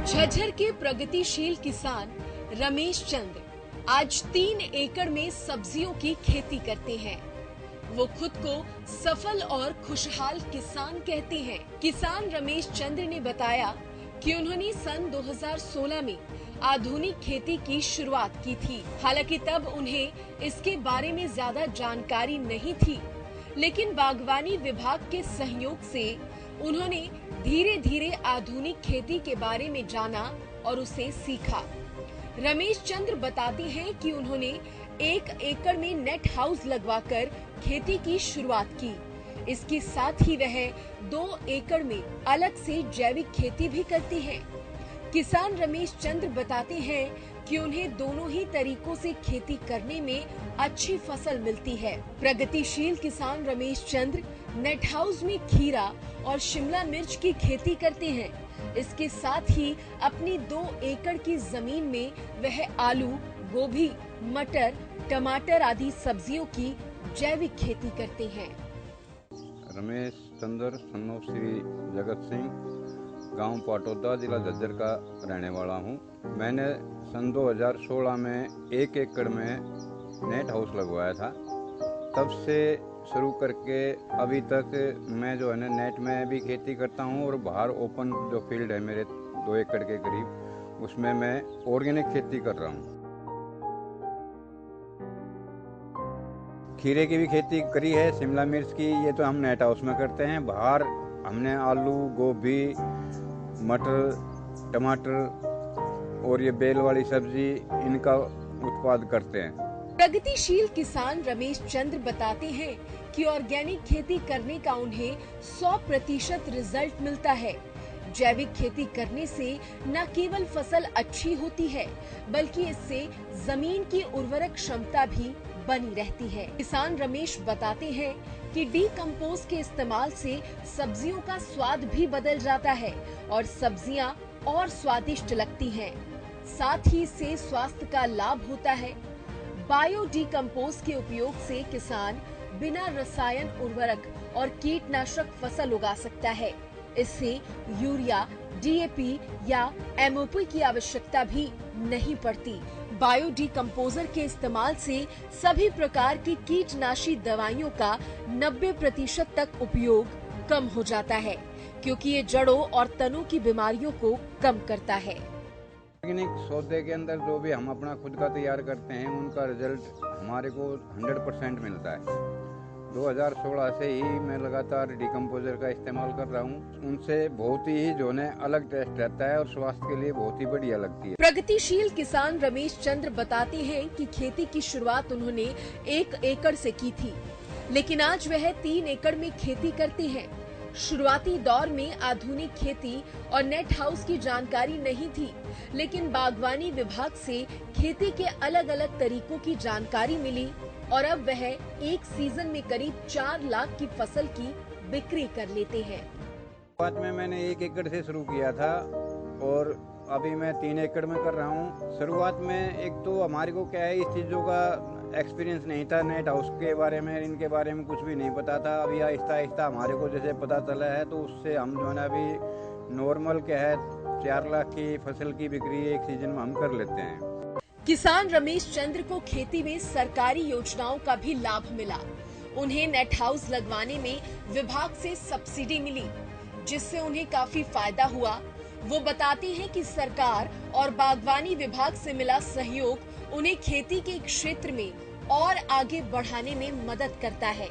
झज्जर के प्रगतिशील किसान रमेश चंद्र आज 3 एकड़ में सब्जियों की खेती करते हैं। वो खुद को सफल और खुशहाल किसान कहते हैं। किसान रमेश चंद्र ने बताया कि उन्होंने सन 2016 में आधुनिक खेती की शुरुआत की थी। हालांकि तब उन्हें इसके बारे में ज्यादा जानकारी नहीं थी, लेकिन बागवानी विभाग के सहयोग से उन्होंने धीरे धीरे आधुनिक खेती के बारे में जाना और उसे सीखा। रमेश चंद्र बताते हैं कि उन्होंने 1 एकड़ में नेट हाउस लगवाकर खेती की शुरुआत की। इसके साथ ही वह 2 एकड़ में अलग से जैविक खेती भी करती हैं। किसान रमेश चंद्र बताते हैं कि उन्हें दोनों ही तरीकों से खेती करने में अच्छी फसल मिलती है। प्रगतिशील किसान रमेश चंद्र नेट हाउस में खीरा और शिमला मिर्च की खेती करते हैं। इसके साथ ही अपनी 2 एकड़ की जमीन में वह आलू, गोभी, मटर, टमाटर आदि सब्जियों की जैविक खेती करते हैं। रमेश चंद्र सन ऑफ श्री जगत सिंह, गांव पाटौदा, जिला झज्जर का रहने वाला हूं। मैंने सन 2016 में 1 एकड़ में नेट हाउस लगवाया था। तब से शुरू करके अभी तक मैं जो है ना नेट में भी खेती करता हूं और बाहर ओपन जो फील्ड है मेरे 2 एकड़ के करीब, उसमें मैं ऑर्गेनिक खेती कर रहा हूं। खीरे की भी खेती करी है, शिमला मिर्च की, ये तो हम नेट हाउस में करते हैं। बाहर हमने आलू, गोभी, मटर, टमाटर और ये बेल वाली सब्जी, इनका उत्पाद करते हैं। प्रगतिशील किसान रमेश चंद्र बताते हैं कि ऑर्गेनिक खेती करने का उन्हें 100% रिजल्ट मिलता है। जैविक खेती करने से न केवल फसल अच्छी होती है, बल्कि इससे जमीन की उर्वरक क्षमता भी बनी रहती है। किसान रमेश बताते हैं कि डीकम्पोस्ट के इस्तेमाल से सब्जियों का स्वाद भी बदल जाता है और सब्जियां और स्वादिष्ट लगती हैं। साथ ही इससे स्वास्थ्य का लाभ होता है। बायो डीकम्पोस्ट के उपयोग से किसान बिना रसायन उर्वरक और कीटनाशक फसल उगा सकता है। इससे यूरिया, डीएपी या एमओपी की आवश्यकता भी नहीं पड़ती। बायो डीकम्पोजर के इस्तेमाल से सभी प्रकार की कीटनाशी दवाइयों का 90% तक उपयोग कम हो जाता है, क्योंकि ये जड़ों और तनों की बीमारियों को कम करता है। ऑर्गेनिक सौदे के अंदर जो भी हम अपना खुद का तैयार करते हैं, उनका रिजल्ट हमारे को 100% मिलता है। 2016 से ही मैं लगातार डीकम्पोजर का इस्तेमाल कर रहा हूँ। उनसे बहुत ही जो है अलग टेस्ट रहता है और स्वास्थ्य के लिए बहुत ही बढ़िया लगती है। प्रगतिशील किसान रमेश चंद्र बताते हैं कि खेती की शुरुआत उन्होंने 1 एकड़ से की थी, लेकिन आज वह 3 एकड़ में खेती करते हैं। शुरुआती दौर में आधुनिक खेती और नेट हाउस की जानकारी नहीं थी, लेकिन बागवानी विभाग से खेती के अलग अलग तरीकों की जानकारी मिली और अब वह एक सीजन में करीब 4 लाख की फसल की बिक्री कर लेते हैं। शुरुआत में मैंने 1 एकड़ से शुरू किया था और अभी मैं 3 एकड़ में कर रहा हूँ। शुरुआत में एक तो हमारे को क्या है, इस चीज़ों का एक्सपीरियंस नहीं था, नेट हाउस के बारे में, इनके बारे में कुछ भी नहीं पता था। अभी आहिस्ता आहिस्ता हमारे को जैसे पता चला है, तो उससे हम जो है ना अभी नॉर्मल क्या है 4 लाख की फसल की बिक्री एक सीजन में हम कर लेते हैं। किसान रमेश चंद्र को खेती में सरकारी योजनाओं का भी लाभ मिला। उन्हें नेट हाउस लगवाने में विभाग से सब्सिडी मिली, जिससे उन्हें काफी फायदा हुआ। वो बताते हैं कि सरकार और बागवानी विभाग से मिला सहयोग उन्हें खेती के क्षेत्र में और आगे बढ़ाने में मदद करता है।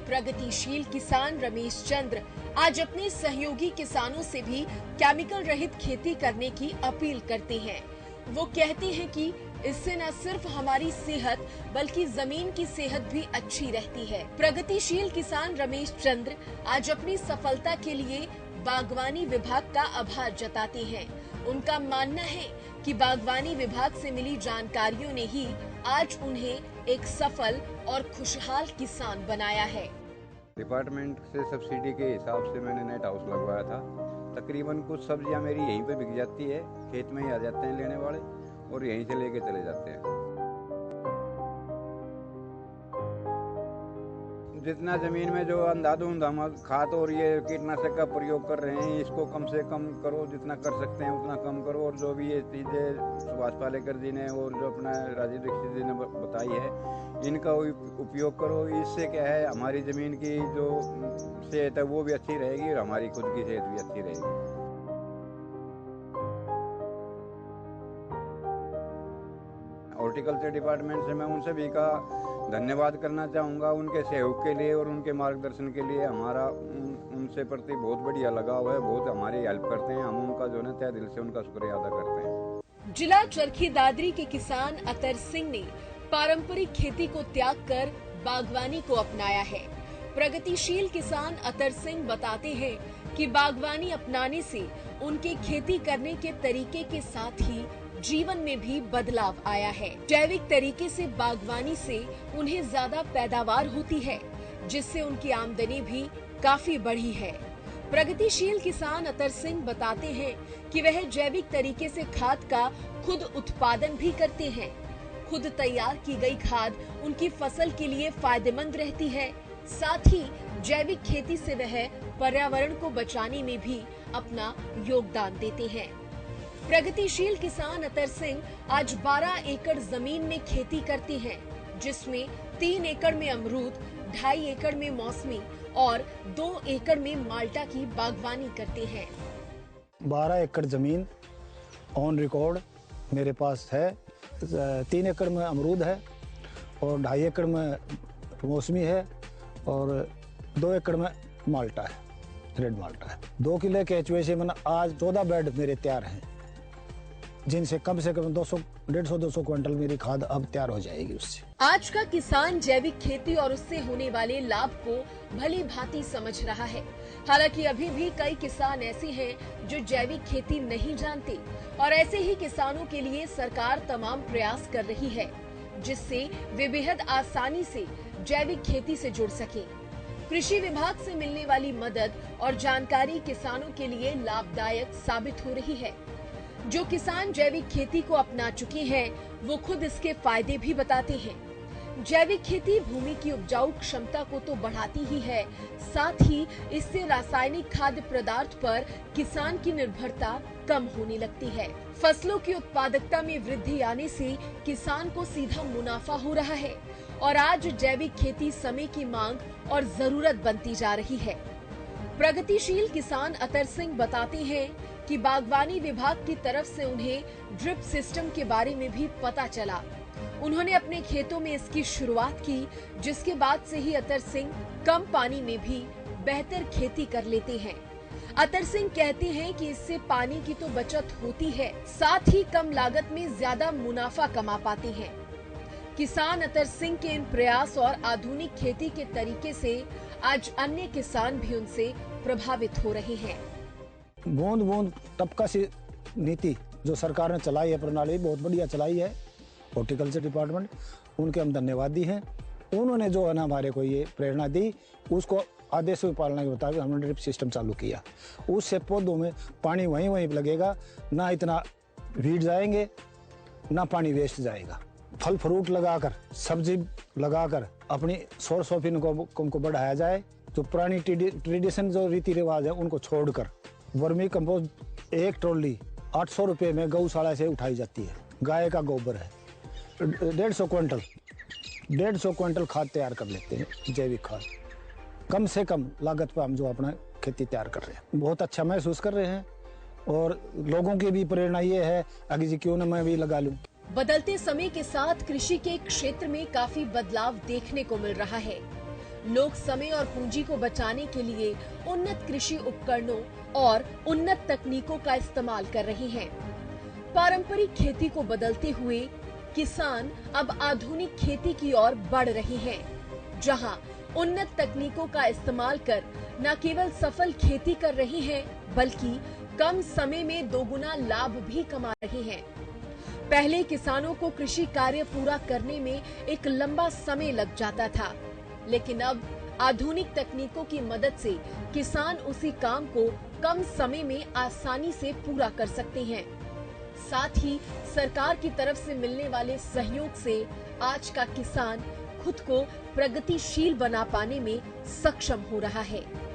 प्रगतिशील किसान रमेश चंद्र आज अपने सहयोगी किसानों से भी केमिकल रहित खेती करने की अपील करते हैं। वो कहते हैं कि इससे न सिर्फ हमारी सेहत बल्कि जमीन की सेहत भी अच्छी रहती है। प्रगतिशील किसान रमेश चंद्र आज अपनी सफलता के लिए बागवानी विभाग का आभार जताते हैं। उनका मानना है कि बागवानी विभाग से मिली जानकारियों ने ही आज उन्हें एक सफल और खुशहाल किसान बनाया है। डिपार्टमेंट से सब्सिडी के हिसाब से मैंने नेट हाउस लगवाया था। तकरीबन कुछ सब्जियां मेरी यहीं पे बिक जाती है, खेत में ही आ जाते हैं लेने वाले और यहीं से लेके चले जाते हैं। जितना जमीन में जो अंधाधुंध हम खाद और ये कीटनाशक का प्रयोग कर रहे हैं, इसको कम से कम करो, जितना कर सकते हैं उतना कम करो। और जो भी ये चीज़ें सुभाष पालेकर जी ने और जो अपना राजीव दीक्षित जी ने बताई है, इनका उपयोग करो। इससे क्या है, हमारी ज़मीन की जो सेहत है वो भी अच्छी रहेगी और हमारी खुद की सेहत भी अच्छी रहेगी। हॉर्टिकल्चर डिपार्टमेंट से मैं उनसे भी का धन्यवाद करना चाहूँगा, उनके सहयोग के लिए और उनके मार्गदर्शन के लिए। हमारा उनसे प्रति बहुत बढ़िया लगाव है, बहुत हमारी हेल्प करते हैं। हम उनका जो है तहे दिल से उनका शुक्रिया अदा करते हैं। जिला चरखी दादरी के किसान अतर सिंह ने पारंपरिक खेती को त्याग कर बागवानी को अपनाया है। प्रगतिशील किसान अतर सिंह बताते हैं कि बागवानी अपनाने से उनके खेती करने के तरीके के साथ ही जीवन में भी बदलाव आया है। जैविक तरीके से बागवानी से उन्हें ज्यादा पैदावार होती है, जिससे उनकी आमदनी भी काफी बढ़ी है। प्रगतिशील किसान अतर सिंह बताते हैं कि वह जैविक तरीके से खाद का खुद उत्पादन भी करते हैं। खुद तैयार की गई खाद उनकी फसल के लिए फायदेमंद रहती है। साथ ही जैविक खेती से वह पर्यावरण को बचाने में भी अपना योगदान देते हैं। प्रगतिशील किसान अतर सिंह आज 12 एकड़ जमीन में खेती करते हैं, जिसमें 3 एकड़ में अमरूद, 2.5 एकड़ में मौसमी और 2 एकड़ में माल्टा की बागवानी करते हैं। 12 एकड़ जमीन ऑन रिकॉर्ड मेरे पास है। 3 एकड़ में अमरूद है और 2.5 एकड़ में मौसमी है और 2 एकड़ में माल्टा है, रेड माल्टा है। 2 किले के एचवे से मैंने आज 14 बेड मेरे तैयार हैं, जिनसे कम से कम 150-200 क्विंटल मेरी खाद अब तैयार हो जाएगी उससे। आज का किसान जैविक खेती और उससे होने वाले लाभ को भली भांति समझ रहा है। हालांकि अभी भी कई किसान ऐसे हैं जो जैविक खेती नहीं जानते और ऐसे ही किसानों के लिए सरकार तमाम प्रयास कर रही है, जिससे वे बेहद आसानी से जैविक खेती से जुड़ सकें। कृषि विभाग से मिलने वाली मदद और जानकारी किसानों के लिए लाभदायक साबित हो रही है। जो किसान जैविक खेती को अपना चुके हैं, वो खुद इसके फायदे भी बताते हैं। जैविक खेती भूमि की उपजाऊ क्षमता को तो बढ़ाती ही है, साथ ही इससे रासायनिक खाद्य पदार्थ पर किसान की निर्भरता कम होने लगती है। फसलों की उत्पादकता में वृद्धि आने से किसान को सीधा मुनाफा हो रहा है और आज जैविक खेती समय की मांग और जरूरत बनती जा रही है। प्रगतिशील किसान अतर सिंह बताते हैं कि बागवानी विभाग की तरफ से उन्हें ड्रिप सिस्टम के बारे में भी पता चला। उन्होंने अपने खेतों में इसकी शुरुआत की, जिसके बाद से ही अतर सिंह कम पानी में भी बेहतर खेती कर लेते हैं। अतर सिंह कहते हैं कि इससे पानी की तो बचत होती है, साथ ही कम लागत में ज्यादा मुनाफा कमा पाते हैं। किसान अतर सिंह के इन प्रयास और आधुनिक खेती के तरीके से आज अन्य किसान भी उनसे प्रभावित हो रहे हैं। बूंद बूंद टपका सी नीति जो सरकार ने चलाई है, प्रणाली बहुत बढ़िया चलाई है। हॉर्टिकल्चर डिपार्टमेंट, उनके हम धन्यवादी हैं। उन्होंने जो है ना हमारे को ये प्रेरणा दी, उसको आदेशों की पालना के मुताबिक हमने ड्रिप सिस्टम चालू किया। उससे पौधों में पानी वहीं लगेगा, ना इतना भीड़ जाएंगे ना पानी वेस्ट जाएगा। फल फ्रूट लगाकर, सब्जी लगाकर अपनी सोर्स ऑफ इनकम को बढ़ाया जाए। जो पुरानी ट्रेडिशन जो रीति रिवाज है उनको छोड़कर वर्मी कंपोस्ट 1 ट्रॉली 800 रुपये में गौशाला से उठाई जाती है। गाय का गोबर है, 150 क्विंटल खाद तैयार कर लेते हैं, जैविक खाद। कम से कम लागत पर हम जो अपना खेती तैयार कर रहे हैं, बहुत अच्छा महसूस कर रहे हैं। और लोगों की भी प्रेरणा ये है आगे जी क्यों ना मैं भी लगा लूं। बदलते समय के साथ कृषि के क्षेत्र में काफी बदलाव देखने को मिल रहा है। लोग समय और पूंजी को बचाने के लिए उन्नत कृषि उपकरणों और उन्नत तकनीकों का इस्तेमाल कर रहे हैं। पारंपरिक खेती को बदलते हुए किसान अब आधुनिक खेती की ओर बढ़ रहे हैं, जहां उन्नत तकनीकों का इस्तेमाल कर न केवल सफल खेती कर रहे हैं, बल्कि कम समय में दोगुना लाभ भी कमा रहे हैं। पहले किसानों को कृषि कार्य पूरा करने में एक लंबा समय लग जाता था, लेकिन अब आधुनिक तकनीकों की मदद से किसान उसी काम को कम समय में आसानी से पूरा कर सकते हैं। साथ ही सरकार की तरफ से मिलने वाले सहयोग से आज का किसान खुद को प्रगतिशील बना पाने में सक्षम हो रहा है।